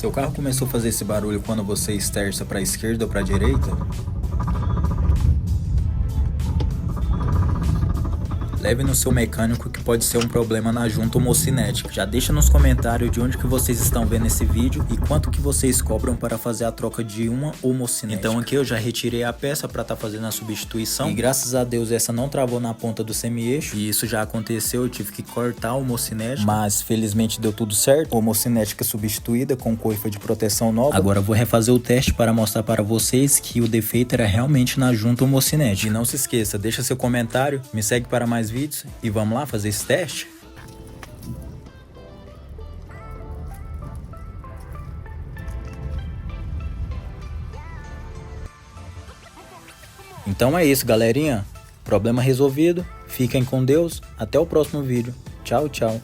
Seu carro começou a fazer esse barulho quando você esterça para a esquerda ou para a direita? Leve no seu mecânico que pode ser um problema na junta homocinética. Já deixa nos comentários de onde que vocês estão vendo esse vídeo e quanto que vocês cobram para fazer a troca de uma homocinética. Então aqui eu já retirei a peça para estar fazendo a substituição e graças a Deus essa não travou na ponta do semi-eixo e isso já aconteceu, eu tive que cortar a homocinética, mas felizmente deu tudo certo. Homocinética substituída com coifa de proteção nova. Agora eu vou refazer o teste para mostrar para vocês que o defeito era realmente na junta homocinética. E não se esqueça, deixa seu comentário, me segue para mais vídeos e vamos lá fazer esse teste? Então é isso, galerinha. Problema resolvido. Fiquem com Deus. Até o próximo vídeo. Tchau, tchau.